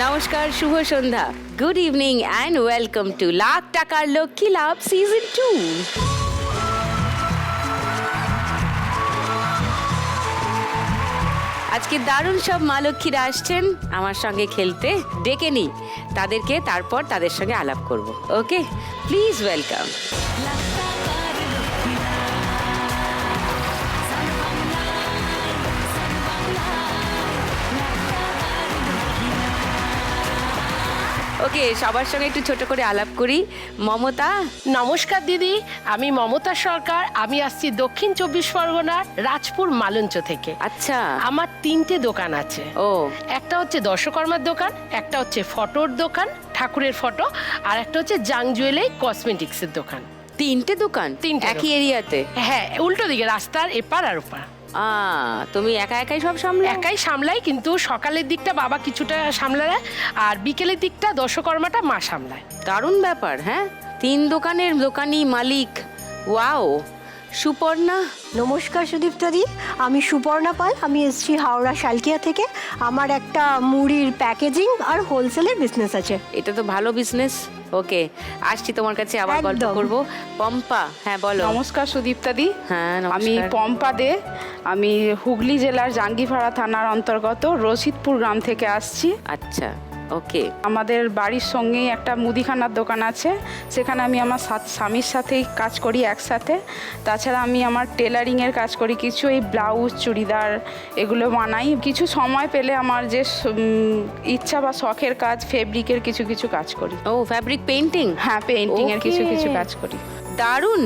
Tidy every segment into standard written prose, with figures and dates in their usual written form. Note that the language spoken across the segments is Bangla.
নমস্কার, শুভ সন্ধ্যা, good evening and welcome to lakh টাকার লক্ষ্মী লাভ সিজন 2। আজকে দারুণ সব মা লক্ষ্মীরা আসছেন আমার সঙ্গে খেলতে, ডেকে নিই তাদেরকে, তারপর তাদের সঙ্গে আলাপ করব। ওকে, প্লিজ ওয়েলকাম। ওকে, সবার সঙ্গে একটু ছোট করে আলাপ করি। মমতা। নমস্কার দিদি, আমি মমতা সরকার। আমি আসছি দক্ষিণ 24 পরগনার রাজপুর মালঞ্চ থেকে। আচ্ছা, আমার 3টে দোকান আছে। ও, একটা হচ্ছে দর্শকর্মার দোকান, একটা হচ্ছে ফটোর দোকান, ঠাকুরের ফটো, আর একটা হচ্ছে জাং জুয়েলারি কসমেটিক্সের দোকান। 3টে দোকান? 3টে একই এরিয়াতে? হ্যাঁ, উল্টো দিকে, রাস্তার এপার আর ওপার। তুমি একা একাই সব সামলাও? একাই সামলাই, কিন্তু সকালের দিকটা বাবা কিছুটা সামলায়, আর বিকেলের দিকটা দর্শকর্মাটা মা সামলায়। দারুণ ব্যাপার। হ্যাঁ, 3 দোকানের দোকানি মালিক। ওয়াও। সুপর্ণা। নমস্কার সুদীপ্তাদি, আমি সুপর্ণা পাল। আমি এসেছি হাওড়া শালকিয়া থেকে। আমার একটা মুড়ির প্যাকেজিং আর হোলসেলের বিজনেস আছে। এটা তো ভালো বিজনেস। ওকে, আসছি তোমার কাছে, আবার গল্প একদম। করব। পম্পা, হ্যাঁ বলো। নমস্কার সুদীপ্তাদি। হ্যাঁ, আমি নমস্কার। পম্পা দে। আমি হুগলি জেলার জাঙ্গিপাড়া থানার অন্তর্গত রশিদপুর গ্রাম থেকে আসছি। আচ্ছা, ওকে। আমাদের বাড়ির সঙ্গেই একটা মুদিখানার দোকান আছে, সেখানে আমি আমার স্বামীর সাথেই কাজ করি একসাথে। তাছাড়া আমি আমার টেলারিংয়ের কাজ করি, কিছু এই ব্লাউজ চুড়িদার এগুলো বানাই। কিছু সময় পেলে আমার যে ইচ্ছা বা শখের কাজ, ফেব্রিকের কিছু কিছু কাজ করি। ও, ফ্যাব্রিক পেইন্টিং? হ্যাঁ, পেইন্টিংয়ের কিছু Okay. কিছু কাজ করি। দারুণ।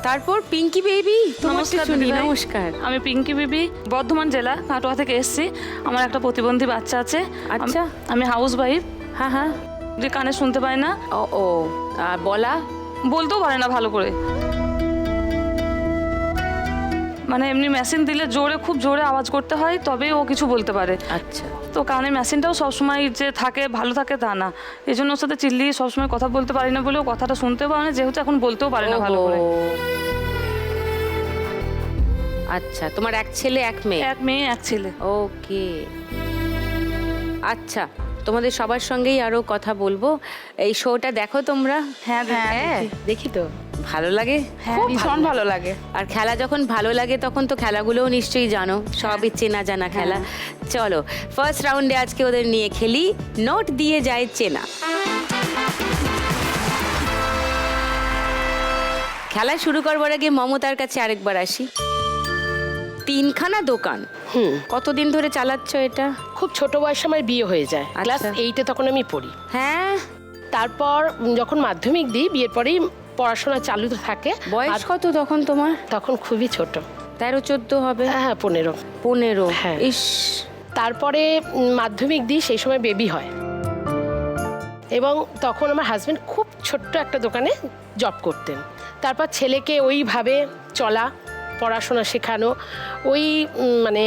তারপর পিঙ্কি বেবি। নমস্কার শুনি। দিদিভাই। নমস্কার। আমি পিঙ্কি বিবি, বর্ধমান জেলা কাটোয়া থেকে এসেছি। আমার একটা প্রতিবন্ধী বাচ্চা আছে। আচ্ছা। আমি হাউস ওয়াইফ, হ্যাঁ হ্যাঁ। যে কানে শুনতে পায় না, ও ও, আর বলা? বলতেও পারে না ভালো করে। মানে এমনি মেশিন দিলে জোরে, খুব জোরে আওয়াজ করতে হয়, তবেই ও কিছু বলতে পারে। আচ্ছা। তো কানে মেশিনটাও সবসময় যে থাকে ভালো থাকে তা না, এই জন্য ওর সাথে চিল্লিয়ে সবসময় কথা বলতে পারি না বলেও কথাটা শুনতেও পারে না, যেহেতু এখন বলতেও পারে না ভালো করে। ওহো। আচ্ছা, তোমার এক ছেলে এক মেয়ে? এক মেয়ে এক ছেলে। ওকে, আচ্ছা। তোমাদের সবার সঙ্গেই আরো কথা বলবো। এই শোটা দেখো তোমরা? হ্যাঁ হ্যাঁ, দেখি তো। ভালো লাগে? খুব ভীষণ ভালো লাগে। আর খেলা যখন ভালো লাগে তখন তো খেলাগুলোও নিশ্চয়ই জানো, সবই চেনা জানা খেলা। চলো, ফার্স্ট রাউন্ডে আজকে ওদের নিয়ে খেলি নোট দিয়ে যায় চেনা। খেলা শুরু করবার আগে মমতার কাছে আরেকবার আসি। 3খানা দোকান, কতদিন ধরে চালাচ্ছ এটা? খুব ছোট বয়সে আমার বিয়ে হয়ে যায়, ক্লাস 8-এ তখন আমি পড়ি। হ্যাঁ। তারপর যখন মাধ্যমিক দিই, বিয়ের পরেই পড়াশোনা চালু থাকে। বয়স কত তখন তোমার? তখন খুবই ছোট, 13-14 হবে। হ্যাঁ 15। 15? হ্যাঁ। ইস। তারপরে মাধ্যমিক দিই, সেই সময় বেবি হয়, এবং তখন আমার হাজবেন্ড খুব ছোট্ট একটা দোকানে জব করতেন। তারপর ছেলেকে ওইভাবে চলা, পড়াশোনা শেখানো, ওই মানে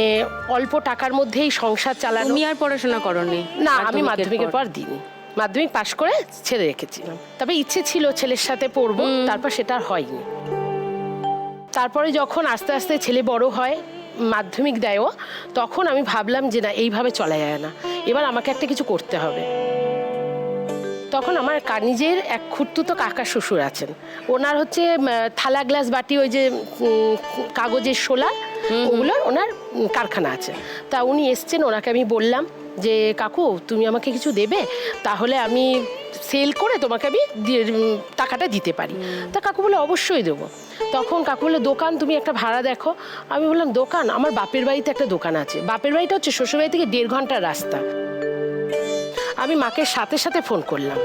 অল্প টাকার মধ্যেই সংসার চালানো। তুমি আর পড়াশোনা করোনি? না, আমি মাধ্যমিকের পর দিইনি, মাধ্যমিক পাশ করে ছেড়ে রেখেছিলাম। তবে ইচ্ছে ছিল ছেলের সাথে পড়বো, তারপর সেটা আর হয়নি। তারপরে যখন আস্তে আস্তে ছেলে বড় হয়, মাধ্যমিক দেয়ও, তখন আমি ভাবলাম যে না, এইভাবে চলা যায় না, এবার আমাকে একটা কিছু করতে হবে। তখন আমার নিজের এক খুড়তুতো কাকা শ্বশুর আছেন, ওনার হচ্ছে থালা গ্লাস বাটি, ওই যে কাগজের শোলা, ওগুলোর ওনার কারখানা আছে। তা উনি এসছেন, ওনাকে আমি বললাম যে কাকু তুমি আমাকে কিছু দেবে, তাহলে আমি সেল করে তোমাকে আমি টাকাটা দিতে পারি। তা কাকু বলে অবশ্যই দেবো। তখন কাকু বলে দোকান তুমি একটা ভাড়া দেখো। আমি বললাম দোকান, আমার বাপের বাড়িতে একটা দোকান আছে, বাপের বাড়িটা হচ্ছে শ্বশুরবাড়ি থেকে 1.5 ঘন্টার রাস্তা। আমি মাকে সাথে সাথে ফোন করলাম,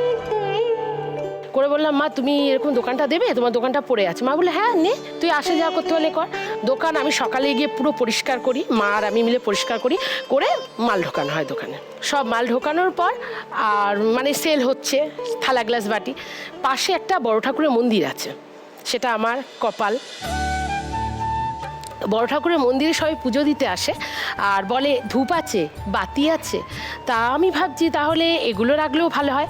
করে বললাম মা তুমি এরকম দোকানটা দেবে, তোমার দোকানটা পড়ে আছে। মা বলে হ্যাঁ নে, তুই আসে যাওয়া করতে হলে কর। দোকান আমি সকালে গিয়ে পুরো পরিষ্কার করি, মা আর আমি মিলে পরিষ্কার করি, করে মাল ঢোকানো হয় দোকানে। সব মাল ঢোকানোর পর আর মানে সেল হচ্ছে থালা গ্লাস বাটি। পাশে একটা বড় ঠাকুরের মন্দির আছে, সেটা আমার কপাল। বড় ঠাকুরের মন্দিরে সবাই পুজো দিতে আসে আর বলে ধূপ আছে, বাতি আছে। তা আমি ভাবছি তাহলে এগুলো রাখলেও ভালো হয়,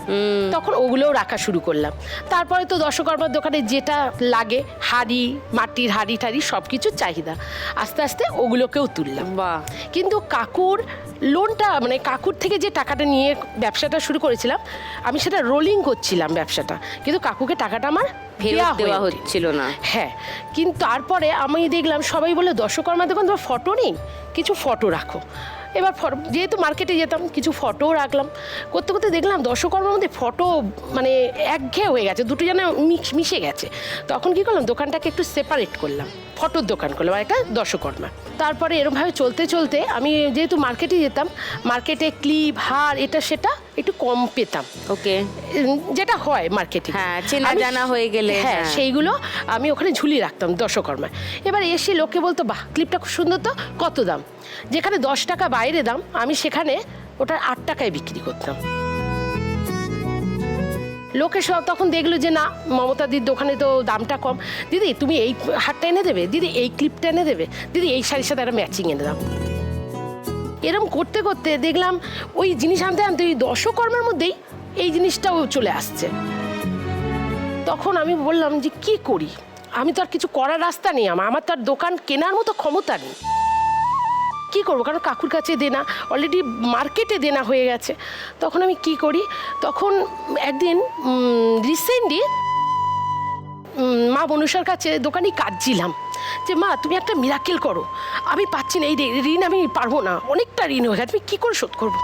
তখন ওগুলোও রাখা শুরু করলাম। তারপরে তো দশকর্মার দোকানে যেটা লাগে, হাঁড়ি, মাটির হাঁড়ি টাড়ি সব কিছুর চাহিদা, আস্তে আস্তে ওগুলোকেও তুললাম। বাহ। কিন্তু কাকুর লোনটা, মানে কাকুর থেকে যে টাকাটা নিয়ে ব্যবসাটা শুরু করেছিলাম, আমি সেটা রোলিং করছিলাম ব্যবসাটা, কিন্তু কাকুকে টাকাটা আমার ফেরত দেওয়া হয়ে ওঠেনি। হচ্ছিল না। হ্যাঁ, কিন্তু তারপরে আমি দেখলাম সবাই বলে দর্শকর্মা দেখুন তোমার ফটো নেই, কিছু ফটো রাখো। এবার যেহেতু মার্কেটে যেতাম, কিছু ফটোও রাখলাম। করতে করতে দেখলাম দর্শকর্মার মধ্যে ফটো মানে একঘেয়ে হয়ে গেছে, দুটো যেন মিশে গেছে। তখন কি করলাম, দোকানটাকে একটু সেপারেট করলাম, ফটোর দোকান করলাম আর একটা দর্শকর্মা। তারপরে এরমভাবে চলতে চলতে আমি যেহেতু মার্কেটে যেতাম, মার্কেটে ক্লিপ, হার, এটা সেটা একটু কম পেতাম, ওকে, যেটা হয় মার্কেটে। হ্যাঁ, চেনা জানা হয়ে গেলে, হ্যাঁ, হ্যাঁ। সেইগুলো আমি ওখানে ঝুলিয়ে রাখতাম দর্শকর্মায়। এবার এসে লোকে বলতো বাহ, ক্লিপটা খুব সুন্দর, তো কত দাম? যেখানে 10 টাকা বাইরে দাম, আমি সেখানে ওটা 8 টাকায় বিক্রি করতাম। লোকে সব তখন দেখলো যে না, মমতাদির দোকানে তো দামটা কম, দিদি তুমি এই হারটা এনে দেবে, দিদি এই ক্লিপটা এনে দেবে, দিদি এই শাড়ির সাথে একটা ম্যাচিং এনে দাও। এরম করতে করতে দেখলাম ওই জিনিস আনতে আনতে ওই দর্শকর্মার মধ্যেই এই জিনিসটাও চলে আসছে। তখন আমি বললাম যে কি করি, আমি তো আর কিছু করার রাস্তা নেই, আমার তো আর দোকান কেনার মতো ক্ষমতা নেই, কি করবো? কারণ কাকুর কাছে দেনা, অলরেডি মার্কেটে দেনা হয়ে গেছে। তখন আমি কি করি, তখন একদিন রিসেন্টলি মা বনুষার কাছে দোকানে কাঁদছিলাম যে মা তুমি একটা মিরাকেল করো, আমি পাচ্ছি না, এই ঋণ আমি পারবো না, অনেকটা ঋণ হয়ে গেছে, আমি কী করে শোধ করবো?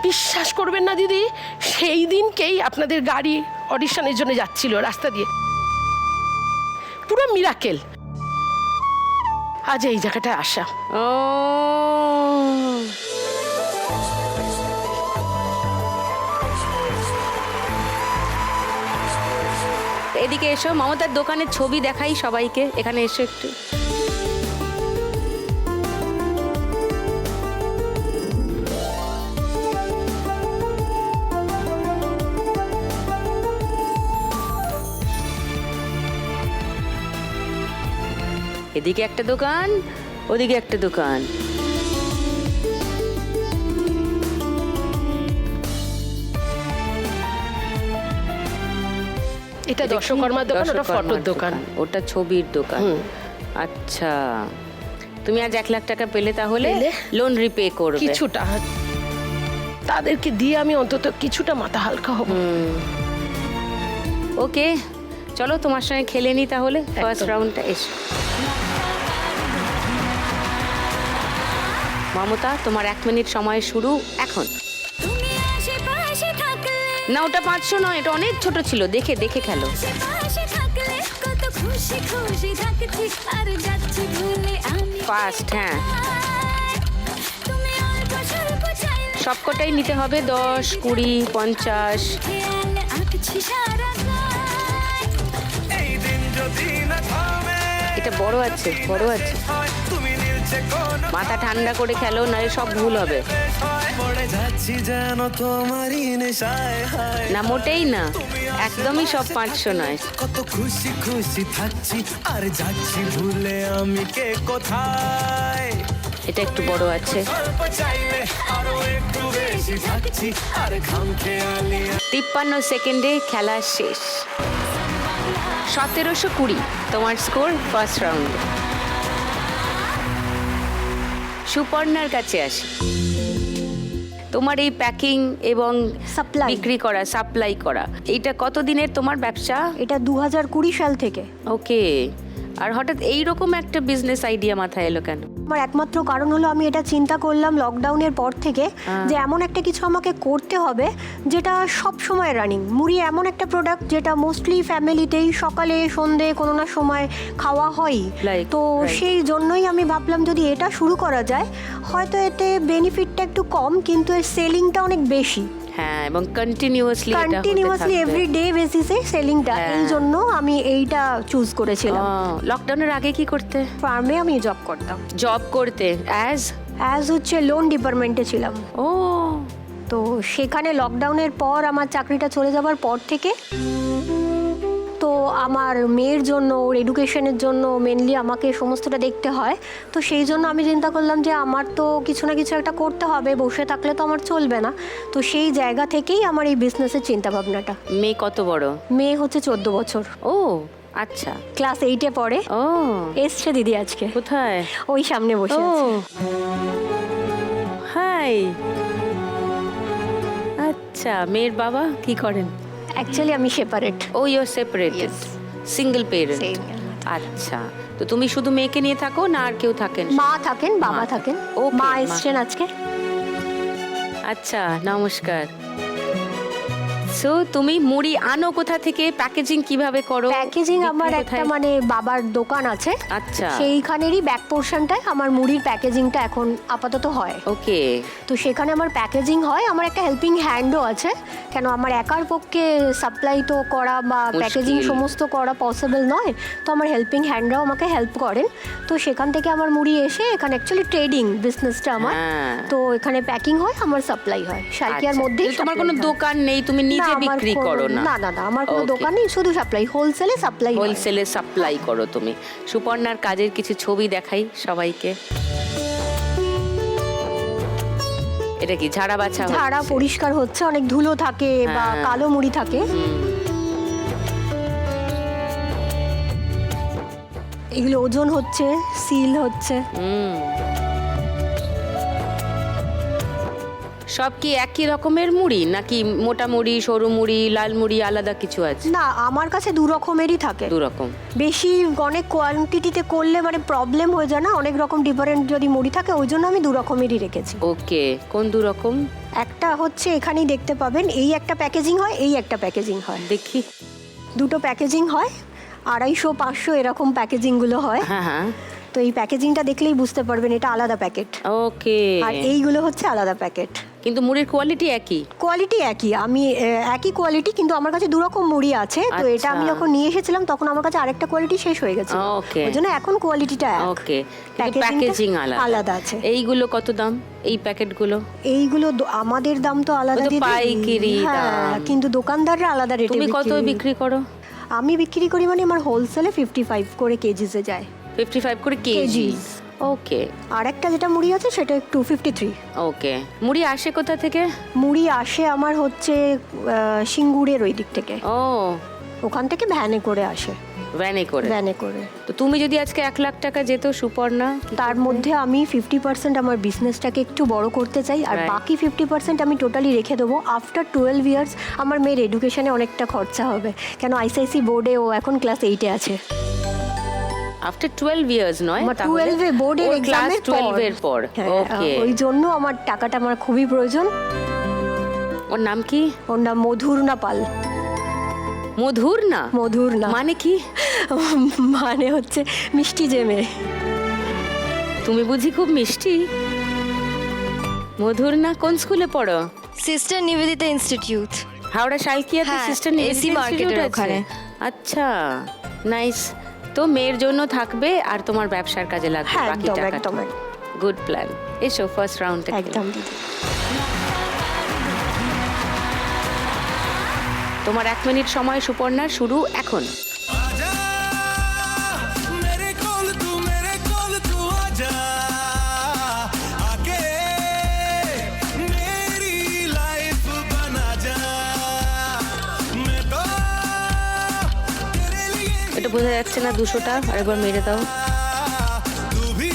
বিশ্বাস করবেন না দিদি, সেই দিনকেই আপনাদের গাড়ি অডিশনের জন্য যাচ্ছিল রাস্তা দিয়ে, পুরো মিরাকেল। আজ এই জায়গাটায় আসা। ও, এদিকে এসো, মমতার দোকানের ছবি দেখাই সবাইকে, এখানে এসো একটু। এদিকে একটা দোকান, ওদিকে একটা দোকান। এটা দর্শকর্মার দোকান, ওটা ফটোর দোকান, ওটা ছবির দোকান। আচ্ছা, তুমি আজ 1 লাখ টাকা পেলে, তাহলে লোন রিপে করবে কিছুটা, তাদেরকে দিয়ে আমি অন্তত কিছুটা মাথা হালকা হব। ওকে, চলো তোমার সঙ্গে খেলে নি তাহলে ফার্স্ট রাউন্ডটা। এসো মমতা, তোমার 1 মিনিট সময় শুরু এখন। না, ওটা 500 নয়, এটা অনেক ছোট ছিল, দেখে দেখে খেলো। ফার্স্ট, হ্যাঁ, সবকটাই নিতে হবে, 10, 20, 50। এটা বড় আছে, বড় আছে, মাথা ঠান্ডা করে খেলো, নাহলে সব ভুল হবে। না, মোটেই না, একদমই সব 500 নয়। কত খুশি খুশি থাকছি আর যাচ্ছি ভুলে আমি কে কোথায়। এটা একটু বড় আছে। 53 সেকেন্ডে খেলা শেষ। 1720 তোমার স্কোর ফার্স্ট রাউন্ডে। সুপর্ণার কাছে আসি। তোমার এই প্যাকিং এবং Supply। বিক্রি করা, সাপ্লাই করা, এইটা কতদিনের তোমার ব্যবসা? এটা 2020 সাল থেকে। ওকে, আর হঠাৎ এইরকম একটা বিজনেস আইডিয়া মাথায় এলো কেন? আমার একমাত্র কারণ হলো আমি এটা চিন্তা করলাম লকডাউনের পর থেকে যে এমন একটা কিছু আমাকে করতে হবে যেটা সব সময় রানিং। মুড়ি এমন একটা প্রোডাক্ট যেটা মোস্টলি ফ্যামিলিতেই সকালে সন্ধে কোনো না সময় খাওয়া হয়, তো সেই জন্যই আমি ভাবলাম যদি এটা শুরু করা যায়, হয়তো এতে বেনিফিটটা একটু কম কিন্তু এর সেলিংটা অনেক বেশি। হ্যাঁ, এবং কন্টিনিউয়াসলি এভরিডে বেসিসে সেলিংটা, এই জন্য আমি এইটা চুজ করেছিলাম। লকডাউনের আগে কি করতে? ফার্মে আমি জব করতাম। জব করতে অ্যাজ হচ্ছে লোন ডিপার্টমেন্টে ছিলাম। ও, তো সেখানে লকডাউনের পর আমার চাকরিটা চলে যাবার পর থেকে তো আমার মেয়ের জন্য, ওর এডুকেশনের জন্য মেনলি আমাকে সমস্তটা দেখতে হয়। তো সেই জন্য আমি চিন্তা করলাম যে আমার তো কিছু না কিছু একটা করতে হবে, বসে থাকলে তো আমার চলবে না। তো সেই জায়গা থেকেই আমার এই বিজনেসের চিন্তাভাবনাটা। মেয়ে কত বড়? মেয়ে হচ্ছে 14 বছর, ও আচ্ছা। ক্লাস 8-এ পড়ে। ও এসছে দিদি আজকে, কোথায়? ওই সামনে বসে ও আছে। হাই। আচ্ছা, মেয়ের বাবা কি করেন? অ্যাকচুয়ালি আমি separate. Oh you are separated, single parent. আচ্ছা, তো তুমি শুধু মেয়েকে নিয়ে থাকো না আর কেউ থাকেন? মা থাকেন, বাবা মা থাকেন। Okay, মা মা। এসছেন আজকে। আচ্ছা, নমস্কার। সো তুমি মুড়ি আনো কোথা থেকে, প্যাকেজিং কিভাবে করো? প্যাকেজিং বিক্রি আমার কোথায়? একটা মানে বাবার দোকান আছে, আচ্ছা, সেইখানেরই ব্যাক পোর্শনটায় আমার মুড়ির প্যাকেজিংটা এখন আপাতত হয়। ওকে। তো সেখানে আমার প্যাকেজিং হয়। আমার একটা হেল্পিং হ্যান্ডও আছে, কেন আমার একার পক্ষে সাপ্লাই তো করা বা মুশকিল। প্যাকেজিং সমস্ত করা পসিবল নয়। তো আমার হেল্পিং হ্যান্ডরাও আমাকে হেল্প করেন। তো সেখান থেকে আমার মুড়ি এসে এখানে অ্যাকচুয়ালি ট্রেডিং বিজনেসটা আমার। হ্যাঁ। তো এখানে প্যাকিং হয়, আমার সাপ্লাই হয় শালকিয়ার আচ্ছা, মধ্যেই। কিন্তু তোমার supply কোনো হয়। দোকান নেই, তুমি নিজে না, আমার বিক্রি করো না? না না না, আমার কোনো Okay. দোকান নেই, শুধু সাপ্লাই, হোলসেলে সাপ্লাই। হোলসেলে সাপ্লাই করো তুমি। সুপর্ণার কাজের কিছু ছবি দেখাই সবাইকে। এটা কি ঝাড়া বাছা হচ্ছে? ঝাড়া পরিষ্কার হচ্ছে, অনেক ধুলো থাকে বা হ্যাঁ। কালো মুড়ি থাকে। এগুলো ওজন হচ্ছে, সিল হচ্ছে। হুম। সব কি একই রকমের মুড়ি নাকি মোটা মুড়ি, সরু মুড়ি, লাল মুড়ি আলাদা কিছু আছে? না, আমার কাছে দু রকমেরই থাকে। দু রকম। বেশি অনেক কোয়ান্টিটিতে করলে মানে প্রবলেম হয়ে যায় না, অনেক রকম ডিফারেন্ট যদি মুড়ি থাকে, ওই জন্য আমি দু রকমেরই রেখেছি। ওকে, কোন দু রকম? একটা হচ্ছে এখানেই দেখতে পাবেন, এই একটা প্যাকেজিং হয়, এই একটা প্যাকেজিং হয়। দেখি। দুটো প্যাকেজিং হয়, 250-500 এরকম প্যাকেজিংগুলো হয়। হ্যাঁ হ্যাঁ। তো এই প্যাকেজিংটা দেখলেই বুঝতে পারবেন এটা আলাদা প্যাকেট, ওকে। আর এইগুলো হচ্ছে আলাদা প্যাকেট। কিন্তু মুড়ির কোয়ালিটি একই? কোয়ালিটি একই, আমি একই কোয়ালিটি, কিন্তু আমার কাছে দু রকম মুড়ি আছে। তো এটা আমি আচ্ছা। যখন নিয়ে এসেছিলাম তখন আমার কাছে আরেকটা কোয়ালিটি শেষ হয়ে গেছে, Okay. ওই জন্য এখন কোয়ালিটিটা ওকে, Packaging-টা প্যাকেজিং আলাদা আছে। এইগুলো কত দাম, এই প্যাকেটগুলো? এইগুলো আমাদের দাম তো আলাদা ওই তো দিয়ে দিই। পাইকারি হ্যাঁ, দাম। কিন্তু দোকানদাররা আলাদা রেটে তুমি কত বিক্রি করো? আমি বিক্রি করি মানে আমার হোলসেলে 55 করে কেজিসে যায়। 55 করে কেজি? Kgs। ওকে আর একটা যেটা মুড়ি আছে সেটা একটু 53। ওকে। মুড়ি আসে কোথা থেকে? মুড়ি আসে আমার হচ্ছে সিঙ্গুরের ওই দিক থেকে, ও, ওখান থেকে ভ্যানে করে আসে। ভ্যানে করে? ভ্যানে করে। তো তুমি যদি আজকে 1 লাখ টাকা যেত সুপর্ণা, তার মধ্যে আমি 50% আমার বিজনেসটাকে একটু বড় করতে চাই, আর Right. বাকি 50% আমি টোটালি রেখে দেবো। আফটার 12 ইয়ার্স আমার মেয়ের এডুকেশনে অনেকটা খরচা হবে, কেন আইসিআইসি বোর্ডে ও এখন ক্লাস 8-এ আছে। আফটার 12 ইয়ার্স নয়, আমার 12-এ বোর্ডের ক্লাস এক্সামের 12 এর পর। ওকে, ওই জন্য আমার টাকাটা আমার খুবই প্রয়োজন। ওর নাম কি? ওর নাম মধুরনা পাল। মধুর না? মধুর না মানে কি? মানে হচ্ছে মিষ্টি জেমে। তুমি বুঝি খুব মিষ্টি? মধুর না কোন স্কুলে পড়ো? Sister Nivedita institute. হাওড়া শালকিয়াতে হ্যাঁ, সিস্টার AC মার্কেটের ওখানে। আচ্ছা, নাইস। তো মেয়ের জন্য থাকবে আর তোমার ব্যবসার কাজে লাগবে হ্যাঁ, বাকি একদম টাকাটা। একদম গুড প্ল্যান। এসো ফার্স্ট রাউন্ডে। একদম দিদি। তোমার 1 মিনিট সময় সুপর্ণা, শুরু এখন। आजा मेरे कोल तू आजा आके मेरी लाइफ बना जा मैं तो तेरे लिए এটা বোঝা যাচ্ছে না 200টা, আরেকবার মেরে দাও। तू भी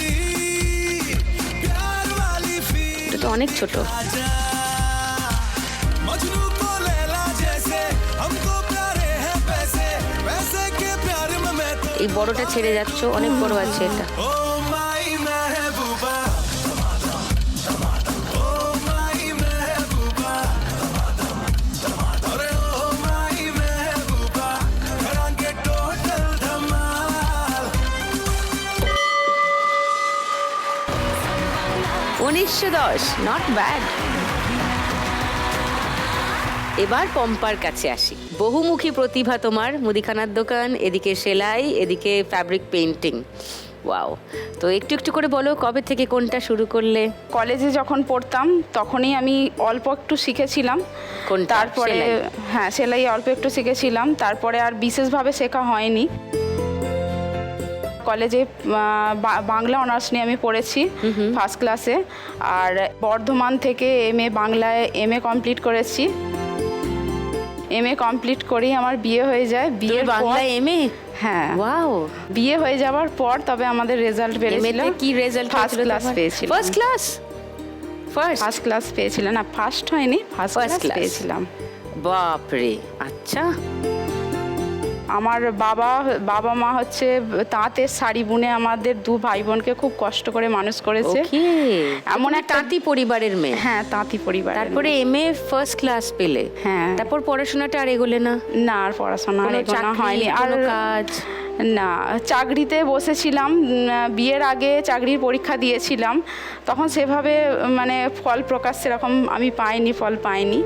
प्यार वाली फील এটা তো অনেক ছোট। आजा मजनू को लैला जैसे हमको प्यारे हैं पैसे पैसे के प्यार में मैं तो এই বড়টা ছেড়ে যাচ্ছ, অনেক বড় আছে এটা। ओ माई महबूबा ओ माई महबूबा अरे ओ माई महबूबा करांगे टोटल धमाल 1910, নট ব্যাড। এবার পম্পার কাছে আসি। বহুমুখী প্রতিভা তোমার, মুদিখানার দোকান, এদিকে সেলাই, এদিকে ফ্যাব্রিক পেইন্টিং। ওয়াও, তো একটু একটু করে বলো কবে থেকে কোনটা শুরু করলে? কলেজে যখন পড়তাম তখনই আমি অল্প একটু শিখেছিলাম। কোনটা? তারপরে সেলাই? হ্যাঁ, সেলাই অল্প একটু শিখেছিলাম, তারপরে আর বিশেষভাবে শেখা হয়নি। কলেজে বাংলা অনার্স নিয়ে আমি পড়েছি ফার্স্ট ক্লাসে, আর বর্ধমান থেকে বাংলায় এমএ কমপ্লিট করেছি। এমএ কমপ্লিট করেই আমার বিয়ে হয়ে যায়। বিয়ের বাংলা এমএ? হ্যাঁ, ওয়াও। বিয়ে হয়ে যাওয়ার পর তবে আমাদের রেজাল্ট বেরিয়েছিল। এমএতে কি রেজাল্ট? ফার্স্ট ক্লাস পেয়েছিলাম। First class? ফার্স্ট ক্লাস পেয়েছিলাম না, ফার্স্ট হয়নি, ফার্স্ট ক্লাস পেয়েছিলাম। বাপরে, আচ্ছা। আমার বাবা মা হচ্ছে তাঁতের শাড়ি বুনে আমাদের দু ভাই বোনকে খুব কষ্ট করে মানুষ করেছে। ওকে, এমন তুমি একটা তাঁতি পরিবারের মেয়ে? হ্যাঁ, তাঁতি পরিবার। তারপরে এমএ ফার্স্ট ক্লাস পেলে? হ্যাঁ। তারপর পড়াশোনাটা আর এগোলে না? না, আর পড়াশোনা আর কোনো এগোনো চাকরি, হয়নি। আর কোনো কাজ? না, চাকরিতে বসেছিলাম, বিয়ের আগে চাকরির পরীক্ষা দিয়েছিলাম, তখন সেভাবে মানে ফল প্রকাশ সেরকম আমি পাইনি, ফল পাইনি।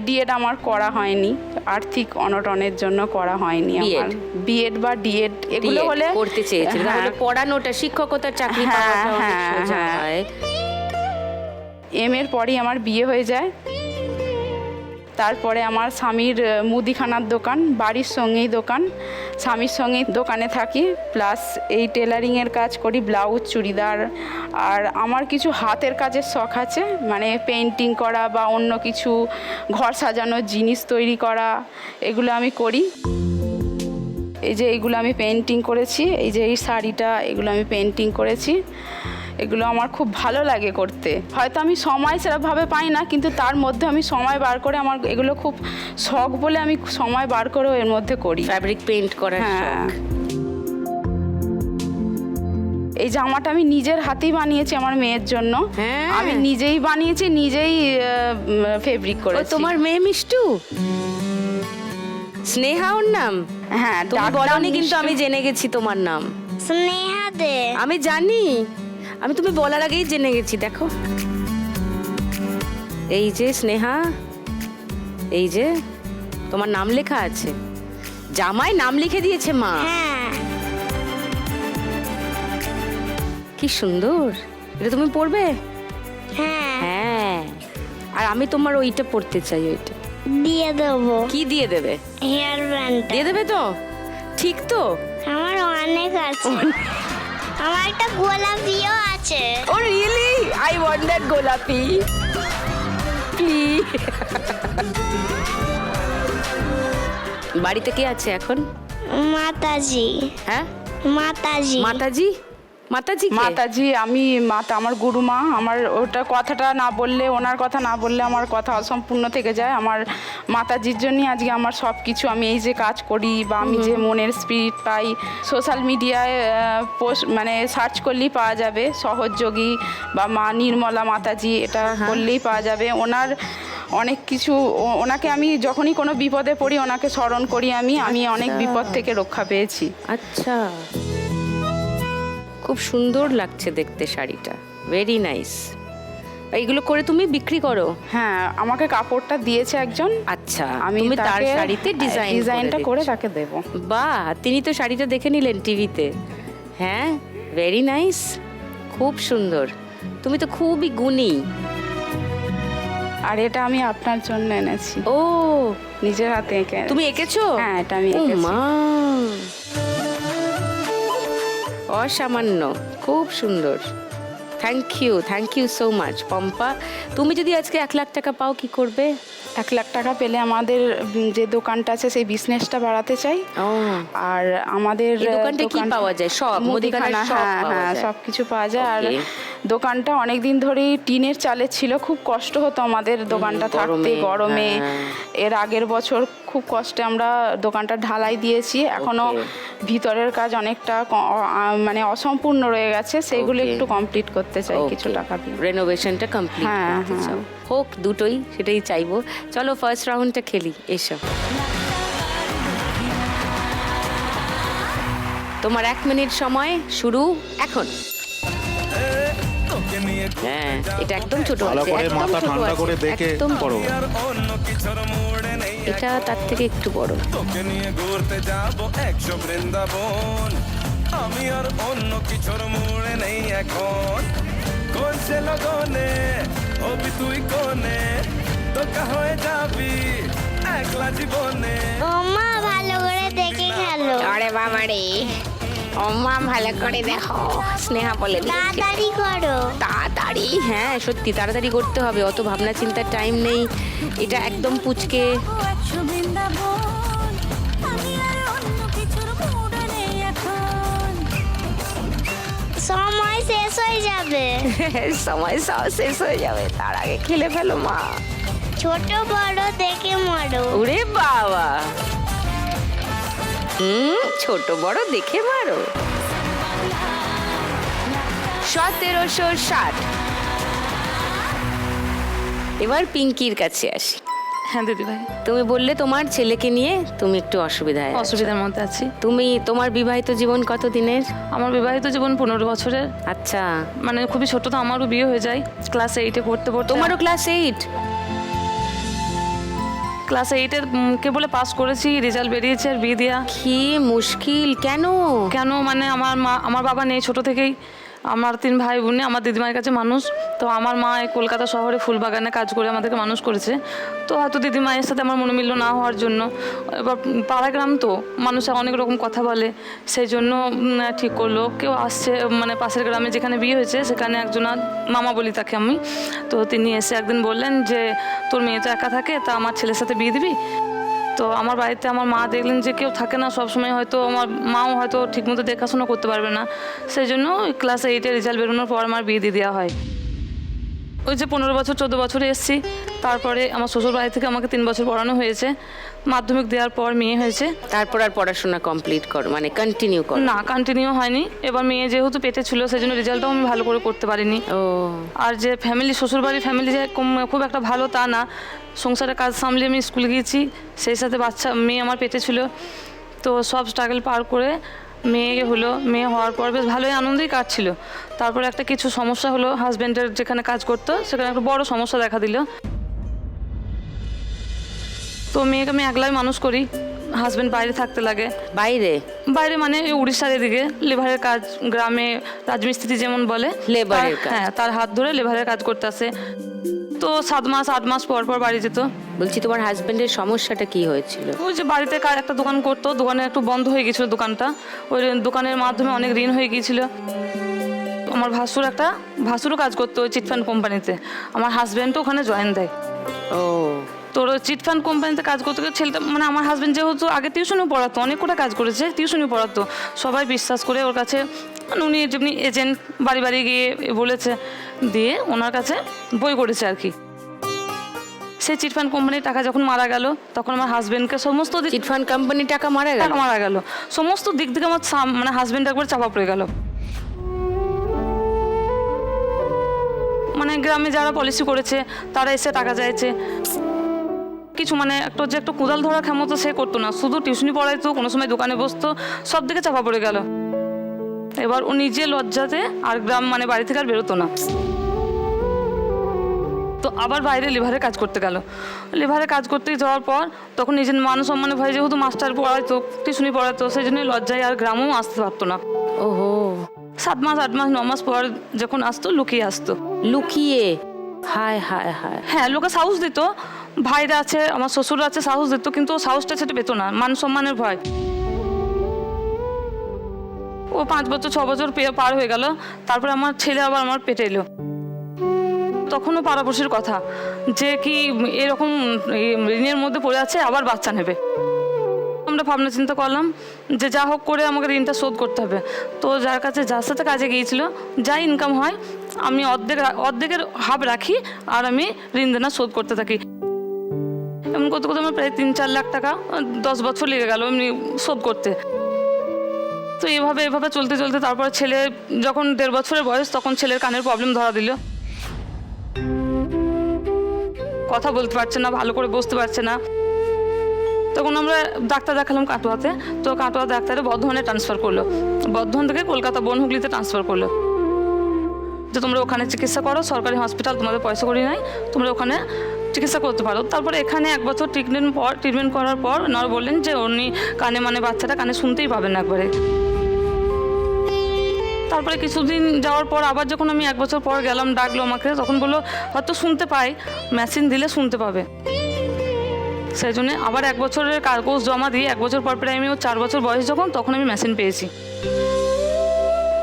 বিএড আমার করা হয়নি, আর্থিক অনটনের জন্য করা হয়নি আমার। বিএড বা ডিএড এগুলো হলে করতে চেয়েছিল, হ্যাঁ। তাহলে পড়ানোটা, শিক্ষকতার চাকরি পাওয়াটা অনেক সোজা হয়। এর পরই আমার বিয়ে হয়ে যায়। তারপরে আমার স্বামীর মুদিখানার দোকান, বাড়ির সঙ্গেই দোকান, স্বামীর সঙ্গেই দোকানে থাকি, প্লাস এই টেলারিংয়ের কাজ করি, ব্লাউজ, চুড়িদার। আর আমার কিছু হাতের কাজের শখ আছে, মানে পেইন্টিং করা বা অন্য কিছু ঘর সাজানোর জিনিস তৈরি করা, এগুলো আমি করি। এই যে এইগুলো আমি পেইন্টিং করেছি, এই যে এই শাড়িটা, এগুলো আমি পেইন্টিং করেছি। এগুলো আমার খুব ভালো লাগে করতে। হয়তো আমি সময় সেরকমভাবে পাই না, কিন্তু তার মধ্যে আমি সময় বার করে, আমার এগুলো খুব শখ বলে আমি সময় বার করেও এর মধ্যে করি। ফ্যাব্রিক পেইন্ট করার হ্যাঁ। শখ। এই জামাটা আমি নিজের হাতেই বানিয়েছি আমার মেয়ের জন্য। হ্যাঁ। আমি নিজেই বানিয়েছি, নিজেই ফেব্রিক ও, করেছি। তোমার মেয়ে মিষ্টু? স্নেহা ওর নাম? হ্যাঁ, তুমি ডাক নাম বলনি, কিন্তু মিষ্টু। আমি জেনে গেছি তোমার নাম। স্নেহা দে। আমি জানি, আমি তুমি বলার আগেই জেনে গেছি। দেখো, এই যে স্নেহা, এই যে তোমার নাম লেখা আছে, জামায় নাম লিখে দিয়েছে মা। হ্যাঁ। কি সুন্দর, এটা তুমি পড়বে? হ্যাঁ, হ্যাঁ, আর আমি তোমার ওইটা পড়তে চাই। ওইটা দিয়ে দেবো। কি দিয়ে দেবে? হেয়ার ব্যান্ড দিয়ে দেবে তো? ঠিক তো? আমার অনেক আছে। আমার একটা গোলাপিও আছে। ও রিয়েলি? আই ওয়ান্ট দ্যাট গোলাপি, প্লিজ। বাড়িতে কে আছে এখন? মাতাজি। হ্যাঁ, মাতাজি। মাতাজি? মাতাজি কে? মাতাজি, আমি মাতা, আমার গুরুমা। আমার ওটা কথাটা না বললে, ওনার কথা না বললে আমার কথা অসম্পূর্ণ থেকে যায়। আমার মাতাজির জন্যই আজকে আমার সব কিছু, আমি এই যে কাজ করি বা আমি যে মনের স্পিরিট পাই, সোশ্যাল মিডিয়ায় পোস্ট মানে সার্চ করলেই পাওয়া যাবে, সহযোগী বা মা নির্মলা মাতাজি, এটা করলেই পাওয়া যাবে। ওনার অনেক কিছু, ওনাকে আমি যখনই কোনো বিপদে পড়ি ওনাকে স্মরণ করি। আমি অনেক বিপদ থেকে রক্ষা পেয়েছি। আচ্ছা, খুব সুন্দর লাগছে দেখতে শাড়িটা, ভেরি নাইস। এইগুলো করে তুমি বিক্রি করো? হ্যাঁ, আমাকে কাপড়টা দিয়েছে একজন। আচ্ছা, আমি তুমি তার তাকে শাড়িতে ডিজাইনটা করে দিচ্ছ। তাকে দেব। বাহ, তিনি তো শাড়িটা দেখে নিলেন টিভিতে। হ্যাঁ, ভেরি নাইস, খুব সুন্দর। তুমি তো খুবই গুণী। আর এটা আমি আপনার জন্য এনেছি। ও, নিজের হাতে এঁকে। তুমি এঁকেছো? হ্যাঁ, এটা আমি ও এঁকেছি। মা, অসামান্য, খুব সুন্দর। Thank you so much Pampa. তুমি যদি আজকে 1 লাখ টাকা পাও, কি করবে? 1 লাখ টাকা পেলে আমাদের যে দোকানটা আছে সেই বিজনেসটা বাড়াতে চাই। ও, আর আমাদের এই দোকানটা কি পাওয়া যায়? সব মুদিখানার সব পাওয়া হ্যাঁ, যায়? সব কিছু পাওয়া যায়। আর Okay. দোকানটা অনেক দিন ধরেই টিনের চালের ছিল, খুব কষ্ট হতো আমাদের দোকানটা থাকতে গরমে। এর আগের বছর খুব কষ্টে আমরা দোকানটা ঢালাই দিয়েছি, এখনো ভিতরের কাজ অনেকটা মানে অসম্পূর্ণ রয়ে গেছে, সেগুলো একটু কমপ্লিট করতে চাই কিছু টাকা দিয়ে। রেনোভেশনটা কমপ্লিট হ্যাঁ, করতে হ্যাঁ। চাও। হোক দুটোই, সেটাই চাইবো। চলো ফার্স্ট রাউন্ডটা খেলি, এসো। তোমার 1 মিনিট সময় শুরু এখন। তোকে নিয়ে হ্যাঁ, এটা একদম ছোট ভালো আছে, করে একদম মাথা ছোট ঠান্ডা আছে, করে দেখে একদম করো। আর অন্য কিছুর মোড়ে নেই। এটা তার থেকে একটু বড়। তোকে নিয়ে ঘুরতে যাবো 100 বৃন্দাবন। আমি আর অন্য কিছুর মুড়ে নেই এখন কোন সে লগনে হবি তুই কোনে তোকা হয়ে যাবি একলা জীবনে ও মা ভালো করে দেখে খেলো আরে বাবা রে অম্মা ভালো করে দেখো স্নেহা বলে দিয়েছে তাড়াতাড়ি করো তাড়াতাড়ি, হ্যাঁ সত্যি তাড়াতাড়ি করতে হবে, অত ভাবনা চিন্তার টাইম নেই। এটা একদম পুচকে। সময় শেষ হয়ে যাবে সময় সব শেষ হয়ে যাবে, তার আগে খেলে ফেলো মা। ছোট বড় দেখে মরো ওরে বাবা, ছোট বড় দেখে মারো। 1760। এবার পিঙ্কির কাছে আসি। হ্যাঁ দিদিভাই, তুমি বললে তোমার ছেলেকে নিয়ে তুমি একটু অসুবিধায় আছো। অসুবিধার মধ্যে আছি। তোমার বিবাহিত জীবন কত দিনের? আমার বিবাহিত জীবন 15 বছরের। আচ্ছা, মানে খুবই ছোট তো আমারও বিয়ে হয়ে যায় ক্লাস 8-এ পড়তে পড়তে। তোমারও ক্লাস 8? ক্লাস 8-এর কেবলে পাস করেছি, রেজাল্ট বেরিয়েছে আর বিয়ে দেওয়া। কি মুশকিল, কেন? কেন মানে আমার বাবা নেই ছোট থেকেই, আমার 3 ভাই বোনে আমার দিদিমার কাছে মানুষ। তো আমার মা এই কলকাতা শহরে ফুলবাগানে কাজ করে আমাদেরকে মানুষ করেছে। তো হয়তো দিদিমায়ের সাথে আমার মনোমিল্য না হওয়ার জন্য, এবার পাড়া গ্রাম তো মানুষে অনেক রকম কথা বলে, সেই জন্য ঠিক করলো কেউ আসছে মানে পাশের গ্রামে যেখানে বিয়ে হয়েছে সেখানে একজনা মামা বলি তাকে আমি। তো তিনি এসে একদিন বললেন যে তোর মেয়ে তো একা থাকে, তা আমার ছেলের সাথে বিয়ে দিবি। তো আমার বাড়িতে আমার মা দেখলেন যে কেউ থাকে না সবসময়, হয়তো আমার মাও হয়তো ঠিকমতো দেখাশোনা করতে পারবে না, সেই জন্য ক্লাস 8-এর রেজাল্ট বেরোনোর পর আমার বিয়ে দিয়ে দেওয়া হয়। ওই যে 15 বছর 14 বছরে এসেছি, তারপরে আমার শ্বশুর বাড়ি থেকে আমাকে 3 বছর পড়ানো হয়েছে, মাধ্যমিক দেওয়ার পর মেয়ে হয়েছে। তারপর আর পড়াশোনা কমপ্লিট করো মানে কন্টিনিউ করো? না, কন্টিনিউ হয়নি। এবার মেয়ে যেহেতু পেটে ছিল সেই জন্য রেজাল্টটাও আমি ভালো করে করতে পারিনি। ও, আর যে ফ্যামিলি শ্বশুরবাড়ির ফ্যামিলি যে খুব একটা ভালো তা না, সংসারের কাজ সামলে আমি স্কুল গিয়েছি, সেই সাথে মেয়ে আমার পেটে ছিল। তো সব স্ট্রাগল পার করে মেয়ে হলো, মেয়ে হওয়ার পর বেশ ভালোই আনন্দেই কাটছিল। তারপরে একটা কিছু সমস্যা হলো, হাজব্যান্ডের যেখানে কাজ করতো সেখানে একটা বড় সমস্যা দেখা দিল। তো মেয়েকে আমি একলাই মানুষ করি, হাজব্যান্ড বাইরে থাকতে লাগে। বাইরে মানে উড়িষ্যার এদিকে লেবারের কাজ, গ্রামে রাজমিস্ত্রি যেমন বলে লেবারের কাজ। হ্যাঁ, তার হাত ধরে লেবারের কাজ করতে আসে। তো 7 মাস 8 মাস পর পর বাড়ি যেত। বলছি তোমার হাজবেন্ডের সমস্যাটা কি হয়েছিল? ওই যে বাড়িতে একটা দোকান করতো, দোকানে একটু বন্ধ হয়ে গিয়েছিল দোকানটা, ওই দোকানের মাধ্যমে অনেক ঋণ হয়ে গিয়েছিল। আমার ভাসুরও কাজ করতো ওই চিটফান্ড কোম্পানিতে, আমার হাজব্যান্ডও ওখানে জয়েন দেয়। ও, তোর চিটফান্ড কোম্পানিতে কাজ করতে গিয়ে ছেলেটা মানে আমার হাজব্যান্ড যেহেতু আগে টিউশনও পড়াতো, অনেক কটা কাজ করেছে, টিউশনও পড়াতো, সবাই বিশ্বাস করে ওর কাছে মানে উনি যেমনি এজেন্ট বাড়ি বাড়ি গিয়ে বলেছে, দিয়ে ওনার কাছে বই করেছে আর কি। সেই চিটফান্ড কোম্পানির টাকা যখন মারা গেল তখন আমার হাজব্যান্ডকে সমস্ত চিটফান্ড কোম্পানি টাকা মারা গেল, সমস্ত দিক থেকে আমার মানে হাজব্যান্ড একবার চাপা পড়ে গেল। মানে গ্রামে যারা পলিসি করেছে তারা এসে টাকা চাইছে, কিছু মানে একটু কোদাল ধরা ক্ষমতা সে করতো না, শুধু টিউশনি পড়াইতো, কোনো সময় দোকানে বসতো, সব দিকে চাপা পড়ে গেল। এবার ও নিজে লজ্জাতে আর গ্রাম মানে বাড়ি থেকে আর বেরোতো না। তো আবার বাইরে লিভারে কাজ করতে গেল। লিভারে কাজ করতে যাওয়ার পর তখন নিজের মান সম্মানে ভয়, যেহেতু মাস্টার পড়াইতো, টিউশনি পড়াইতো, সেই জন্য লজ্জায় আর গ্রামেও আসতে পারতো না। ওহো, 7 মাস 8 মাস 9 মাস পর যখন আসতো লুকিয়ে আসতো। লুকিয়ে? হায় হায় হায়। হ্যাঁ, লোকে সাহস দিত, ভাইরা আছে আমার শ্বশুর আছে সাহস দিত, কিন্তু ও সাহসটা সেটা পেতো না, মান সম্মানের ভয়। ও 5 বছর 6 বছর পার হয়ে গেল, তারপরে আমার ছেলে আবার আমার পেটে এলো। তখনও পাড়াপড়শির কথা যে কি এরকম ঋণের মধ্যে পড়ে আছে, আবার বাচ্চা নেবে। আমরা ভাবনা চিন্তা করলাম যে যা হোক করে আমাকে ঋণটা শোধ করতে হবে। তো যার সাথে কাজে গিয়েছিল, যা ইনকাম হয় আমি অর্ধেকের হাফ রাখি আর আমি ঋণ দেনা শোধ করতে থাকি। এমন করতে করতে আমার প্রায় 3-4 লাখ টাকা 10 বছর লেগে গেল এমনি শোধ করতে। তো এভাবে চলতে চলতে তারপর ছেলে যখন 1.5 বছরের বয়স, তখন ছেলের কানের প্রবলেম ধরা দিল, কথা বলতে পারছে না, ভালো করে বসতে পারছে না। তখন আমরা ডাক্তার দেখালাম কাটোয়াতে, তো কাটোয়া ডাক্তারে বর্ধমানে ট্রান্সফার করলো, বর্ধমান থেকে কলকাতা বনহুগলিতে ট্রান্সফার করলো, যে তোমরা ওখানে চিকিৎসা করো, সরকারি হসপিটাল, তোমাদের পয়সা করি নাই, তোমরা ওখানে চিকিৎসা করতে পারো। তারপরে এখানে 1 বছর ট্রিটমেন্ট করার পর ওনারা বললেন যে উনি কানে মানে বাচ্চাটা কানে শুনতেই পাবেন না একবারে। তারপরে কিছুদিন যাওয়ার পর আবার যখন আমি 1 বছর পর গেলাম, ডাকলো আমাকে, তখন বললো হয়তো শুনতে পাই, মেশিন দিলে শুনতে পাবে। সেই জন্য আবার 1 বছরের কাগজ জমা দিয়ে 1 বছর পর প্রায় আমি 4 বছর বয়স যখন, তখন আমি মেশিন পেয়েছি।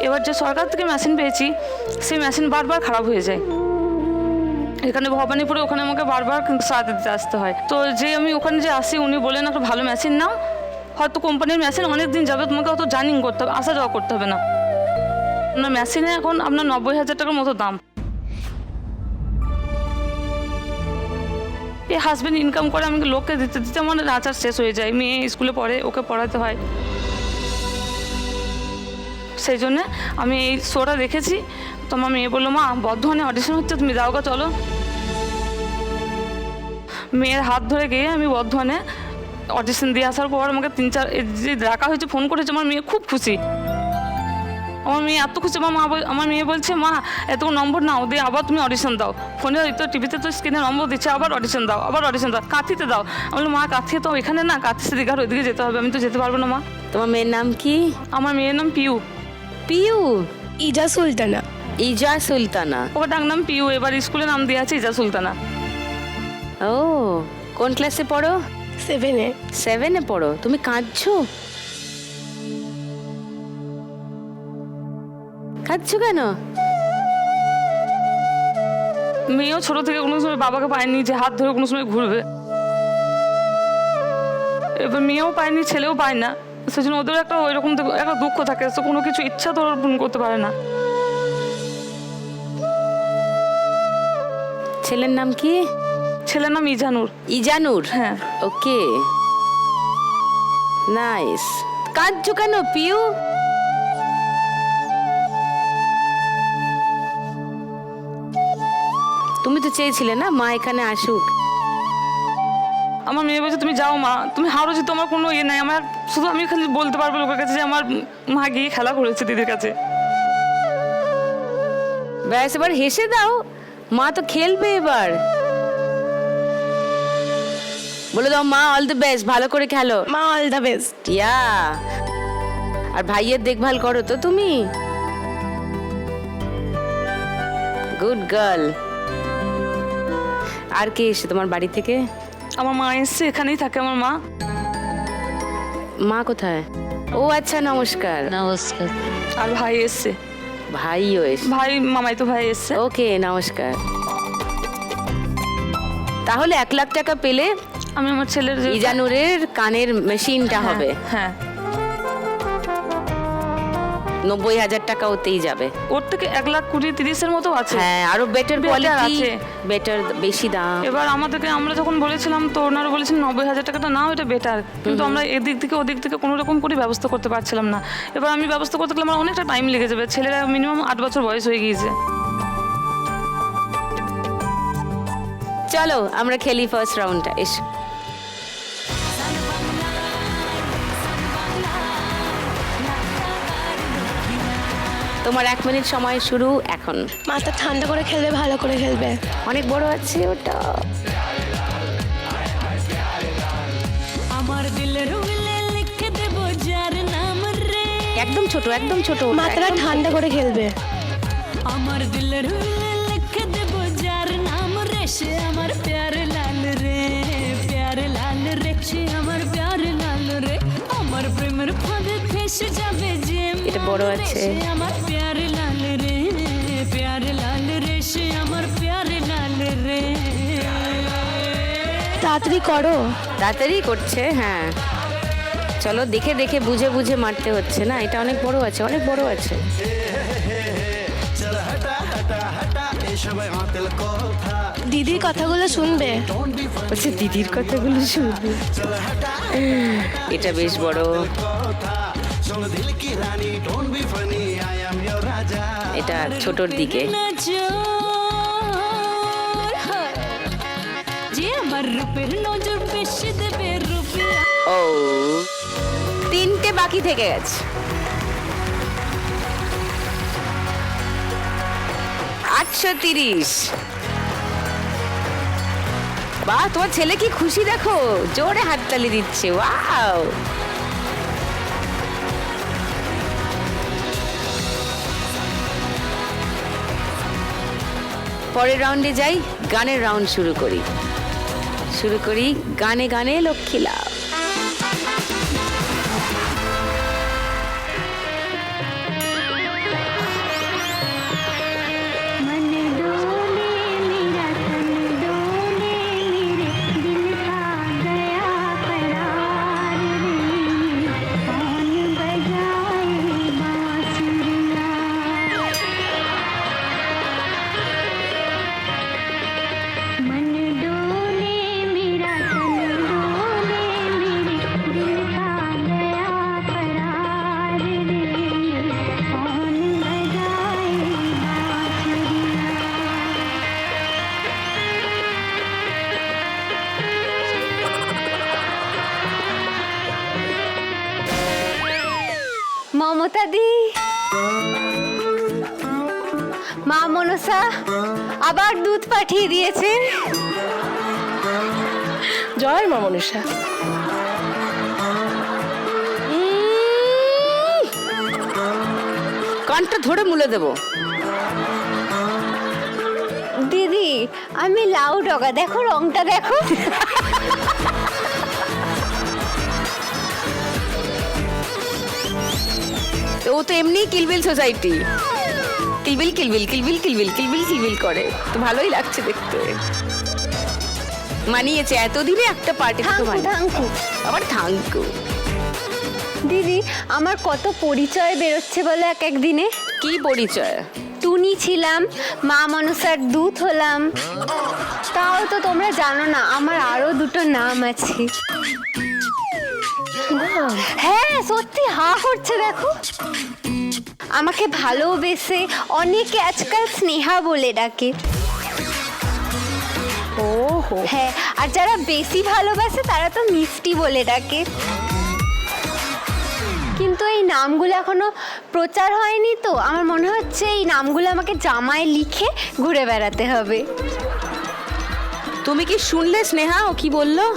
এবার যে সরকার থেকে মেশিন পেয়েছি, সেই মেশিন বারবার খারাপ হয়ে যায়। এখানে ভবানীপুরে ওখানে আমাকে বারবার সাথে দিতে আসতে হয়। তো যে আমি ওখানে যে আসি, উনি বলেন একটা ভালো মেশিন নাও, হয়তো কোম্পানির মেশিন অনেক দিন যাবে, তোমাকে অত জার্নিং করতে হবে, আসা যাওয়া করতে হবে না। আপনার মেশিনে এখন আপনার 90,000 টাকার মতো দাম। এই হাজব্যান্ড ইনকাম করে, আমি লোককে দিতে দিতে আমার নাচার শেষ হয়ে যায়। মেয়ে স্কুলে পড়ে, ওকে পড়াতে হয়। সেই জন্যে আমি এই শোটা দেখেছি। তো আমার মেয়ে বললো, মা বর্ধমানে অডিশন হচ্ছে, তুমি যাও গা, চলো। মেয়ের হাত ধরে গিয়ে আমি বর্ধমানে অডিশন দিয়ে আসার পর আমাকে 3-4 যে ডাকা হয়েছে, ফোন করেছে, আমার মেয়ে খুব খুশি। আমার মেয়ে এত খুশি, আমার মেয়ে বলছে, মা এত নম্বর নাও দিয়ে আবার তুমি অডিশন দাও। ফোনে তো টিভিতে তো স্ক্রিনে নম্বর দিচ্ছে, আবার অডিশন দাও, আবার অডিশন দাও, কাঁথিতে দাও। আমি বললাম, মা কাঁথিয়ে তো এখানে না, কাঁথি দীঘার ওইদিকে যেতে হবে, আমি তো যেতে পারবো না মা। তোমার মেয়ের নাম কি? আমার মেয়ের নাম পিউ। পিউ? ইজা সুলতানা। ইজা সুলতানা। ওর ডাক নাম পিউ, এবার স্কুলে নাম দিয়ে আছে ইজা সুলতানা। ও, কোন ক্লাসে পড়ো? 7-এ। 7-এ পড়ো? তুমি কাঁদছো? কাঁদছো কেন? মেয়েও ছোট থেকে কোনো সময় বাবাকে পায়নি যে হাত ধরে কোনো সময় ঘুরবে। এবার মেয়েও পায়নি, ছেলেও পায় না, সেজন্য ওদের একটা ওইরকম একটা দুঃখ থাকে, তো কোনো কিছু ইচ্ছা তো ওরা পূরণ করতে পারে না। ছেলের নাম কি? ছেলের নাম ইজানুর। ইজানুর? হ্যাঁ। ওকে, নাইস। কাঁদছো কেন পিউ? তুমি তো চেয়েছিলে না মা এখানে আসুক? আমার মেয়ে বলছে, তুমি যাও মা, তুমি হারো যেত, আমার কোনো ইয়ে নাই, আমার শুধু আমি খালি বলতে পারবো লোকের কাছে যে আমার মা গিয়ে খেলা করেছে দিদির কাছে। ব্যাস, এবার হেসে দাও, মা তো খেলবে এবার। বলে দাও, মা অল দ্য বেস্ট, ভালো করে খেলো। মা অল দ্য বেস্ট। ইয়া, আর ভাইয়ের দেখভাল করো তো তুমি। Good girl. আর কে এসে তোমার বাড়ি থেকে? আমার মা এসছে, এখানেই থাকে আমার মা। মা কোথায়? ও আচ্ছা, নমস্কার। নমস্কার। আর ভাই এসছে, ভাইও এসে? ভাই মামাই তো ভাই এসছে। ওকে, নমস্কার। তাহলে 1 লাখ টাকা পেলে আমি আমার ছেলের ইজানুরের কানের মেশিনটা হবে। হ্যাঁ, 90,000 টাকা ওতেই যাবে। ওর থেকে 1,20,30,000 মতো আছে। হ্যাঁ, আরো বেটার কোয়ালিটি আছে, বেটার, বেশি দাম। এবার আমরা যখন বলেছিলাম, তো ওনারা বলেছেন 90,000 টাকাটা নাও, এটা বেটার। কিন্তু আমরা এদিক থেকে ওদিক থেকে কোনো রকম করে ব্যবস্থা করতে পারছিলাম না। এবার আমি ব্যবস্থা করতে গেলে আমার অনেকটা টাইম লেগে যাবে, ছেলেরা মিনিমাম 8 বছর বয়স হয়ে গিয়েছে। চলো আমরা খেলি ফার্স্ট রাউন্ডটা। এসো। তোমার 1 মিনিট সময় শুরু এখন। মাথা ঠান্ডা করে খেলবে, ভালো করে খেলবে। অনেক বড় আছে ওটা। আমার দিলের উগলে লিখে দেব যার নাম রে। একদম ছোট, একদম ছোট। মাথাটা ঠান্ডা করে খেলবে। আমার দিলের উগলে লিখে দেব যার নাম রে, সে আমার প্যার লাল রে, প্যার লাল রে, সে আমার প্যার লাল রে। আমার প্রেমের ফাঁদে ফেসে যাবে যে, এটা বড় আছে। সে আমার প্যার লাল রে, প্যার লাল রে, সে আমার প্যার লাল রে। তাড়াতাড়ি করো। তাড়াতাড়ি করছে, হ্যাঁ। চলো, দেখে দেখে বুঝে বুঝে মারতে হচ্ছে না, এটা অনেক বড় আছে, অনেক বড় আছে। দিদির কথাগুলো শুনবে। বলছে দিদির কথাগুলো শুনবে। এটা বেশ বড়। এটা ছোটর দিকে। যে আমার রূপের নজর বেশি দেবে রূপিয়া। ও, 3টে বাকি থেকে গেছে। 830। বাহ, তোমার ছেলে কি খুশি দেখো, জোরে হাততালি দিচ্ছে। ওয়াও। পরের রাউন্ডে যাই, গানের রাউন্ড শুরু করি গানে গানে লক্ষ্মী লাভ। मन डोले मेरा तन डोले मेरे दिल का गया करार रे कौन बजाए बांसुरिया मन डोले मेरा तन डोले मेरे दिल का गया करार रे कौन बजाए बांसुरिया মমতা দি, মা মনসা আবার দুধ পাঠিয়ে দিয়েছে। জয় মা মনীষা। কানটা ধরে মুলে দেবো। দিদি আমি লাউ ডগা, দেখো রংটা দেখো। ও তো এমনি কিলবিল সোসাইটি, কিলবিল কিলবিল কিলবিল কিলবিল কিলবিল কিলবিল করে, তো ভালোই লাগছে দেখতে। মানিয়েছে, এতদিনে একটা পার্টি তো থাঙ্কু মানিয়ে। থাঙ্কু। আবার থাঙ্কু। দিদি আমার কত পরিচয় বেরোচ্ছে বলে এক এক দিনে। কি পরিচয়? টুনি ছিলাম, মা মনসার দুধ হলাম, তাও তো তোমরা জানো না আমার আরো দুটো নাম আছে। হ্যাঁ সত্যি, হা করছে দেখো। আমাকে ভালোবেসে অনেকে আজকাল স্নেহা বলে ডাকে। ওহো, হ্যাঁ, আর যারা বেশি ভালোবাসে তারা তো মিষ্টি বলে ডাকে। কিন্তু এই নামগুলো এখনো প্রচার হয়নি, তো আমার মনে হচ্ছে এই নামগুলো আমাকে জামায় লিখে ঘুরে বেড়াতে হবে। তুমি কি শুনলে স্নেহা ও কি বললো?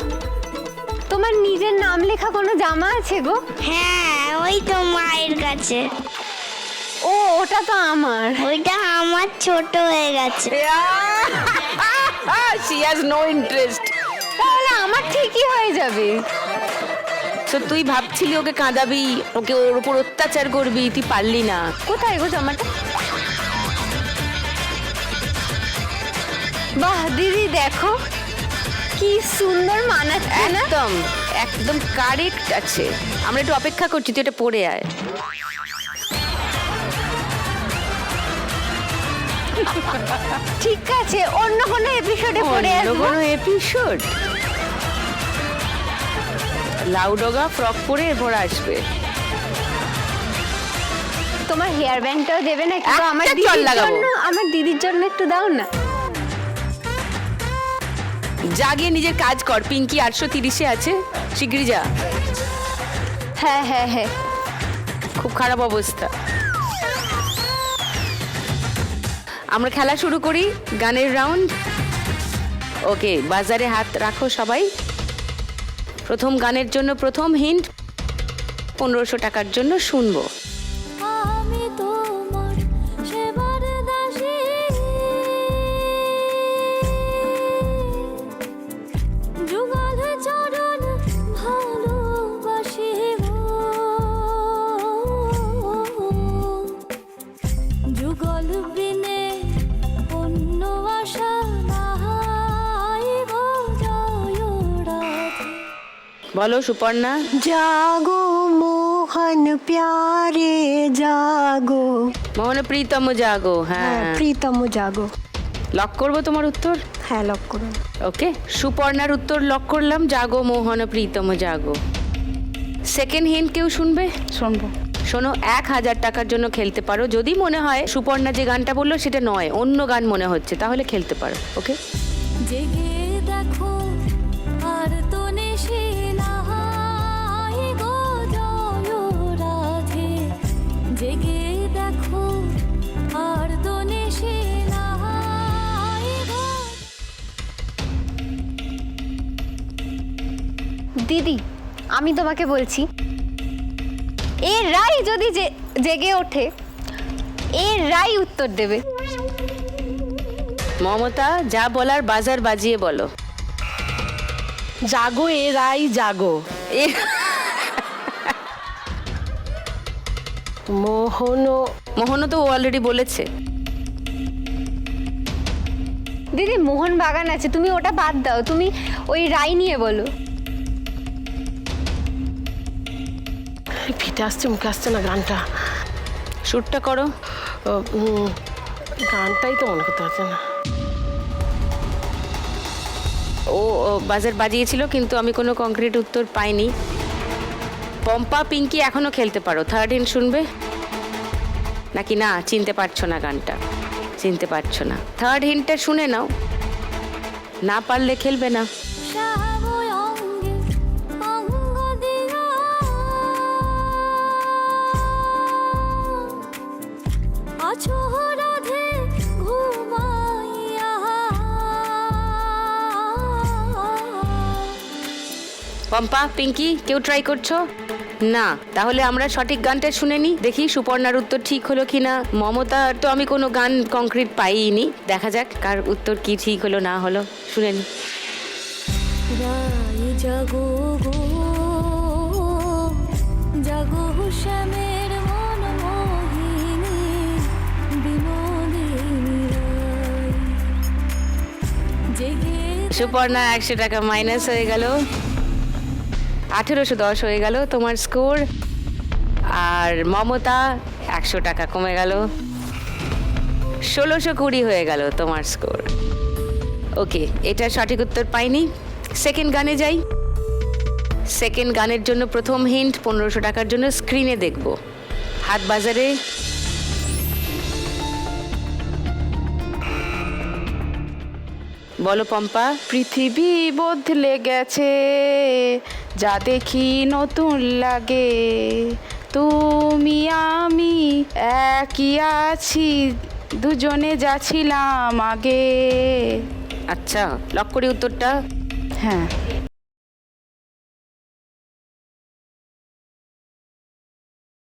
তোমার নিজের নাম লেখা কোনো জামা আছে গো? হ্যাঁ ওই তো মায়ের কাছে, ও ওটা তো আমার। ওইটা আমার ছোট হয়ে গেছে। She has no interest. তাহলে আমার ঠিকই হয়ে যাবে। তো তুই ভাবছিলি ওকে কাঁদাবি, ওকে ওর উপর অত্যাচার করবি, তুই পারলি না। কোথায় গো জামাটা? বাহ দিদি দেখো কি সুন্দর মানাচ্ছে না? একদম একদম কারেক্ট আছে। আমরা একটু অপেক্ষা করছি, তুই এটা পড়ে আয়। ঠিক আছে, অন্য কোনো এপিসোডে পড়ে অন্য আসবো। কোনো এপিসোড? লাউডগা ফ্রক পরে এরপর আসবে। তোমার হেয়ার ব্যান্ডটাও দেবে না একটু? একটা আমার চল দিদির লাগাবো। জন্য, আমার দিদির জন্য একটু দাও না। যা গিয়ে নিজের কাজ কর, পিঙ্কি 830-এ আছে, শিগগিরই যা। হ্যাঁ হ্যাঁ হ্যাঁ, খুব খারাপ অবস্থা। আমরা খেলা শুরু করি, গানের রাউন্ড। ওকে, বাজারে হাত রাখো সবাই। প্রথম গানের জন্য প্রথম হিন্ট, 1500 টাকার জন্য শুনবো। আমি তোমার সেবার দাসী, যুগল চরণ ভালোবাসি গো, যুগল বিনে অন্য আশা নাই গো, জয় রাধে। বলো সুপর্ণা। জাগো মোহন প্যারে জাগো। মোহন প্রীতম জাগো। হ্যাঁ, প্রীতম জাগো। লক করবো তোমার উত্তর। হ্যাঁ লক করুন। ওকে, সুপর্ণার উত্তর লক করলাম, জাগো মোহন প্রীতম জাগো। সেকেন্ড হিন্ট কেউ শুনবে? শুনবো। শোনো, 1000 টাকার জন্য খেলতে পারো। যদি মনে হয় সুপর্ণা যে গানটা বললো সেটা নয়, অন্য গান মনে হচ্ছে, তাহলে খেলতে পারো। ওকে, জেগে দেখো আর তো নিশি নাই গো, জয় রাধে। জেগে দেখো আর তো নিশি নাই গো। দিদি আমি তোমাকে বলছি, এর রাই যদি জেগে ওঠে, এর রাই উত্তর দেবে। মমতা যা বলার বাজার বাজিয়ে বলো। জাগো এ রাই জাগো, এ মোহনও তো অলরেডি বলেছে। দিদি মোহন বাগান আছে, তুমি ওটা বাদ দাও, তুমি ওই রাই নিয়ে বলো। ফিটে আসছে, মুখে আসছে না গানটা। শুটটা করো। গানটাই তো মনে করতে পারছে না। ও বাজার বাজিয়েছিল কিন্তু আমি কোনো কংক্রিট উত্তর পাইনি। পম্পা পিঙ্কি এখনো খেলতে পারো, থার্ড হিন্ট শুনবে নাকি না? চিনতে পারছো না গানটা, চিনতে পারছো না। থার্ড হিন্টটা শুনে নাও, না পারলে খেলবে না। পম্পা পিঙ্কি কেউ ট্রাই করছো না? তাহলে আমরা সঠিক গানটা শুনে নিই, দেখি সুপর্ণার উত্তর ঠিক হলো কিনা। মমতা তো আমি কোনো গান কংক্রিট পাইনি, দেখা যাক কার উত্তর কি ঠিক হলো না হলো, শুনে নি। জাগো গো জাগো শ্যামের মন মোহিনী বিনোদিনী রায় জেগে। সুপর্ণা 100 টাকা মাইনাস হয়ে গেল, 1810 হয়ে গেল তোমার স্কোর। আর মমতা 100 টাকা কমে গেল, 1620 হয়ে গেল তোমার স্কোর। ওকে, এটা সঠিক উত্তর পাইনি। সেকেন্ড গানে যাই। সেকেন্ড গানের জন্য প্রথম হিন্ট 1500 টাকার জন্য স্ক্রিনে দেখব। হাট বাজারে বলো পম্পা। পৃথিবী বদলে গেছে, যা দেখি নতুন লাগে, তুমি আমি একই আছি, দুজনে যাচ্ছিলাম আগে। আচ্ছা, লক করি উত্তরটা। হ্যাঁ।